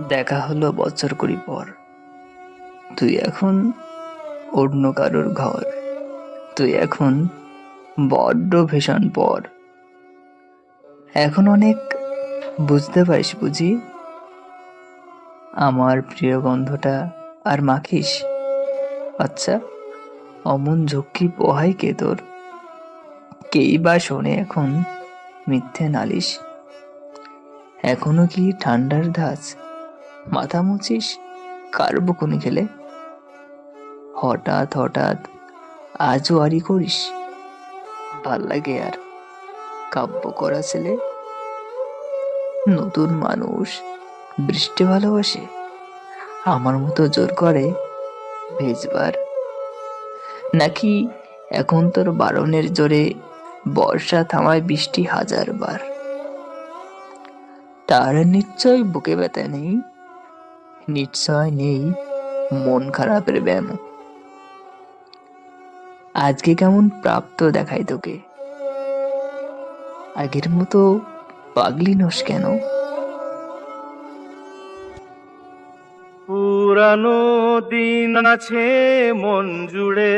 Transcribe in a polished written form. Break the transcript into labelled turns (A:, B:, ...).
A: দেখা হলো বছর কুড়ি পর। তুই এখন অন্য কারোর ঘর। তুই এখন বড্ড ভীষণ পর। এখন অনেক বুঝতে পারিস বুঝি আমার প্রিয় গন্ধটা আর মাখিস। আচ্ছা, অমন ঝক্কি পোহাই কে তোর? কেই বা শোনে এখন মিথ্যে নালিশ? এখনো কি ঠান্ডার ধাঁচ মাথা মুছিস কার বকুনি খেলে? হঠাৎ হঠাৎ আজও আড়ি করিস? ভাল লাগে আর কাব্য করা ছেলে। নতুন মানুষ বৃষ্টি ভালোবাসে, আমার মতো জোর করে ভেজবার। নাকি এখন তোর বারণের জোরে বর্ষা থামায় বৃষ্টি হাজার বার? তার নিশ্চয় বুকে ব্যথা নেই, নিশ্চয় নেই মন খারাপের ব্যায়াম। আজকে কেমন প্রাপ্ত দেখাই তোকে? আগের মতো পাগলি নস কেন?
B: পুরানো দিন আছে মন জুড়ে,